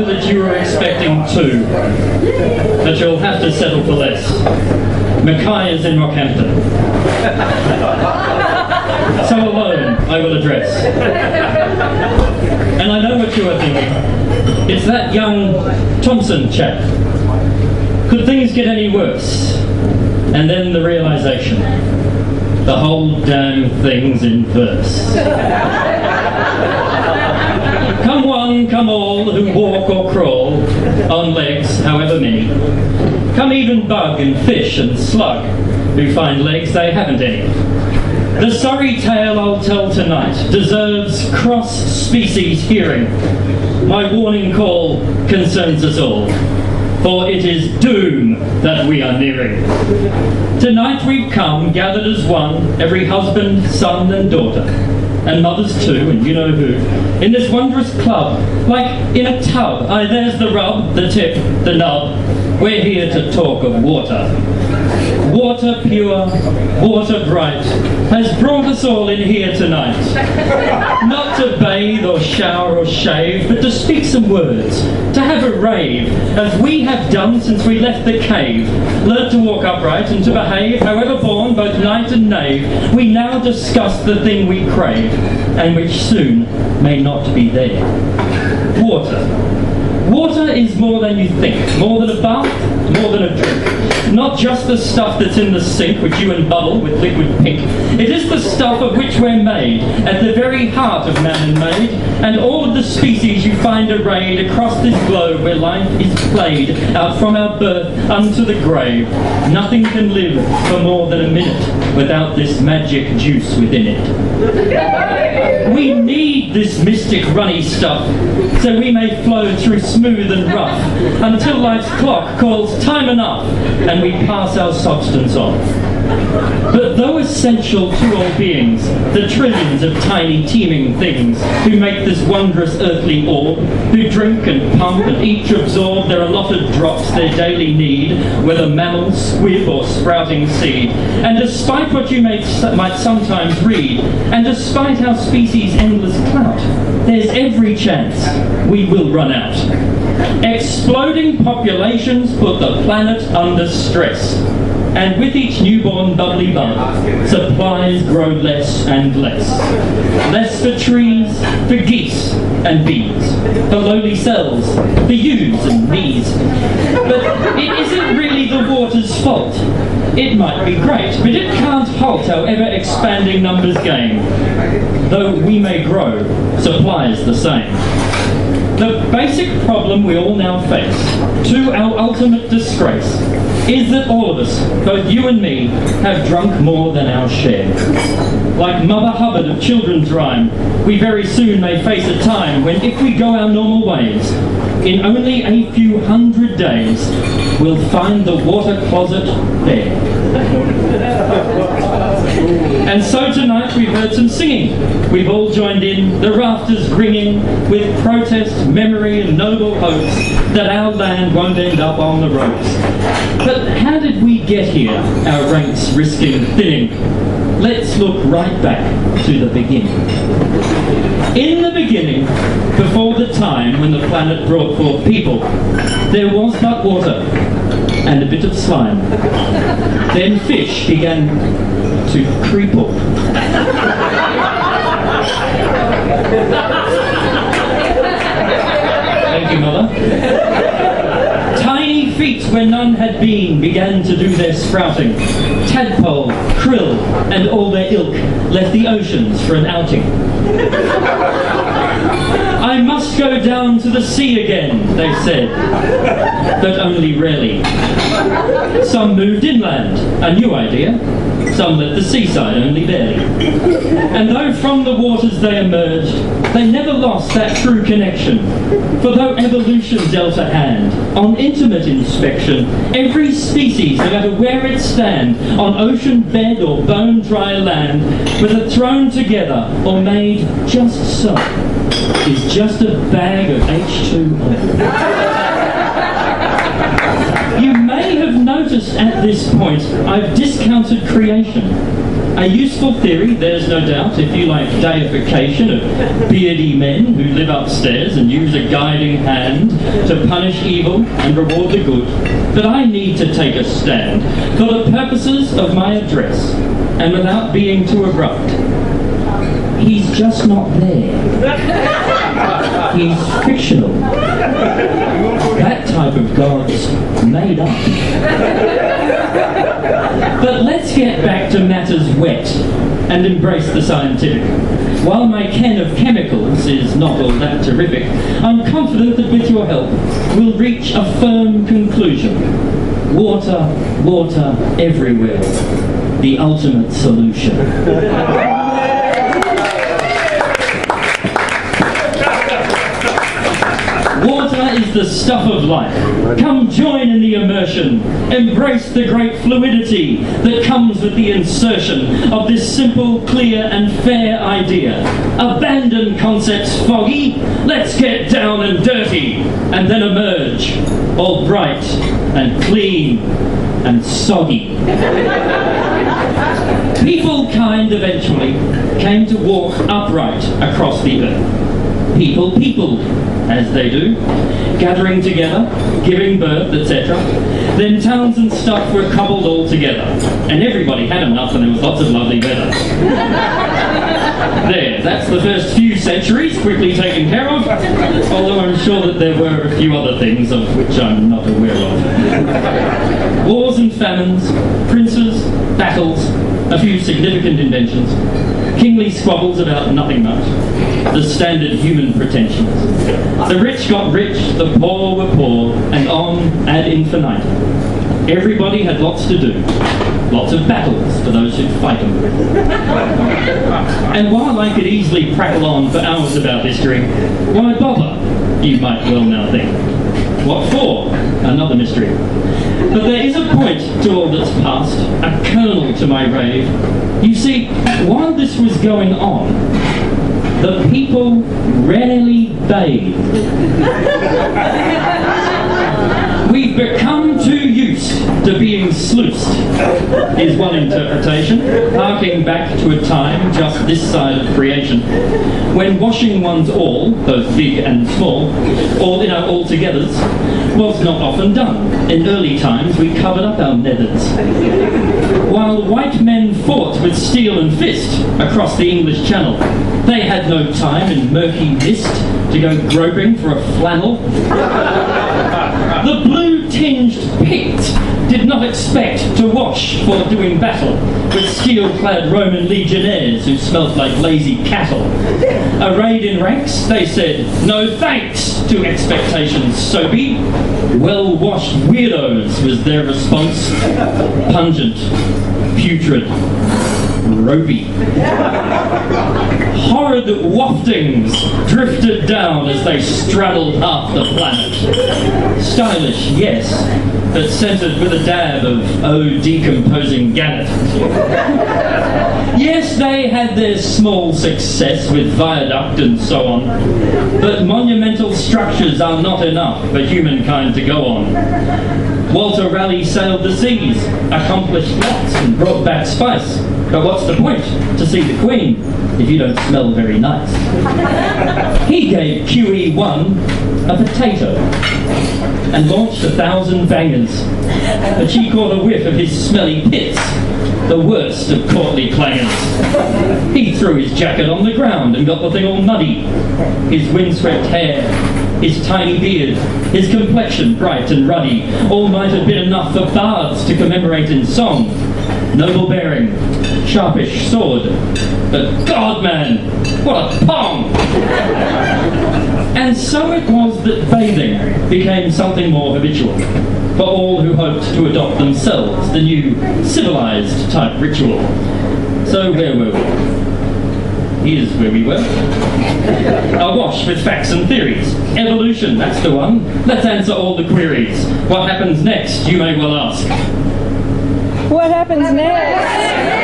know that you were expecting 2, but you'll have to settle for less. Mackay is in Rockhampton. So alone, I will address. And I know what you are thinking. It's that young Thompson chap. Could things get any worse? And then the realisation. The whole damn thing's in verse. Come one, come all, who walk or crawl, on legs, however many. Come even bug and fish and slug, who find legs they haven't any. The sorry tale I'll tell tonight deserves cross-species hearing. My warning call concerns us all, for it is doom that we are nearing. Tonight we've come, gathered as one, every husband, son and daughter, and mothers too, and you know who, in this wondrous club, like in a tub. Aye, there's the rub, the tip, the nub. We're here to talk of water. Water pure, water bright, has brought us all in here tonight. Not to bathe or shower or shave, but to speak some words, to have a rave, as we have done since we left the cave. Learnt to walk upright and to behave, however born, both knight and knave. We now discuss the thing we crave, and which soon may not be there. Water. Water is more than you think, more than a bath, more than a drink. Not just the stuff that's in the sink, which you embubble with liquid pink. It is the stuff of which we're made, at the very heart of man and maid, and all of the species you find arrayed across this globe where life is played, out from our birth unto the grave. Nothing can live for more than a minute without this magic juice within it. We need this mystic runny stuff, so we may flow through smooth and rough, until life's clock calls time enough, and we pass our substance on. But though essential to all beings, the trillions of tiny teeming things who make this wondrous earthly orb, who drink and pump and each absorb their allotted drops their daily need, whether mammal, squib or sprouting seed, and despite what you might sometimes read, and despite our species' endless clout, there's every chance we will run out. Exploding populations put the planet under stress, and with each newborn bubbly bud, supplies grow less and less. Less for trees, for geese and bees, for lowly cells, for yous and me's. But it isn't really the water's fault. It might be great, but it can't halt our ever-expanding numbers game. Though we may grow, supply is the same. The basic problem we all now face, to our ultimate disgrace, is that all of us, both you and me, have drunk more than our share. Like Mother Hubbard of children's rhyme, we very soon may face a time when, if we go our normal ways, in only a few hundred days, we'll find the water closet bare. And so tonight we've heard some singing. We've all joined in, the rafters ringing with protest, memory and noble hopes that our land won't end up on the ropes. But how did we get here, our ranks risking thinning? Let's look right back to the beginning. In the beginning, before the time when the planet brought forth people, there was but water and a bit of slime. Then fish began to creep up. Thank you, Mother. Tiny feet where none had been began to do their sprouting. Tadpole, krill, and all their ilk left the oceans for an outing. I must go down to the sea again, they said, but only rarely. Some moved inland, a new idea. Some left the seaside only barely. And though from the waters they emerged, they never lost that true connection. For though evolution dealt a hand, on intimate inspection, every species, no matter where it stand, on ocean bed or bone-dry land, whether thrown together or made just so, is just a bag of H2O. You may have noticed at this point I've discounted creation. A useful theory, there's no doubt, if you like deification of beardy men who live upstairs and use a guiding hand to punish evil and reward the good. But I need to take a stand for the purposes of my address, and without being too abrupt. He's just not there. He's fictional. That type of God's made up. But let's get back to matters wet and embrace the scientific. While my ken of chemicals is not all that terrific, I'm confident that with your help we'll reach a firm conclusion. Water, water everywhere. The ultimate solution. Water is the stuff of life. Come join in the immersion. Embrace the great fluidity that comes with the insertion of this simple, clear and fair idea. Abandon concepts foggy. Let's get down and dirty and then emerge all bright and clean and soggy. People kind eventually came to walk upright across the earth. People, as they do, gathering together, giving birth, etc. Then towns and stuff were cobbled all together, and everybody had enough and there was lots of lovely weather. There, that's the first few centuries quickly taken care of, although I'm sure that there were a few other things of which I'm not aware of. Wars and famines, princes, battles, a few significant inventions, kingly squabbles about nothing much, the standard human pretensions. The rich got rich, the poor were poor, and on ad infinitum. Everybody had lots to do, lots of battles for those who'd fight them. And while I could easily prattle on for hours about history, why bother, you might well now think. What for? Another mystery. But there is a point to all that's past, a kernel to my rave. You see, while this was going on, the people rarely bathed. We've become too used to being sluiced, is one interpretation, harking back to a time just this side of creation, when washing one's all, both big and small, all togethers, was not often done. In early times we covered up our nethers. While white men fought with steel and fist across the English Channel, they had no time in murky mist to go groping for a flannel. The blue-tinged Pict did not expect to wash for doing battle with steel-clad Roman legionnaires who smelt like lazy cattle. Arrayed in ranks, they said, "No thanks" to expectations soapy. Well-washed weirdos was their response. Pungent, putrid, ropey. Horrid waftings drifted down as they straddled half the planet. Stylish, yes, but scented with a dab of decomposing gannet. Yes, they had their small success with viaduct and so on, but monumental structures are not enough for humankind to go on. Walter Raleigh sailed the seas, accomplished lots and brought back spice. But what's the point to see the Queen if you don't smell very nice? He gave QE1 a potato and launched 1,000 bangers. But she caught a whiff of his smelly pits, the worst of courtly clangers. He threw his jacket on the ground and got the thing all muddy. His windswept hair, his tiny beard, his complexion bright and ruddy, all might have been enough for bards to commemorate in song. Noble bearing, sharpish sword, but God, man, what a pong! And so it was that bathing became something more habitual for all who hoped to adopt themselves the new civilized type ritual. So where were we? Here's where we were. Awash with facts and theories. Evolution, that's the one. Let's answer all the queries. What happens next, you may well ask. What happens next?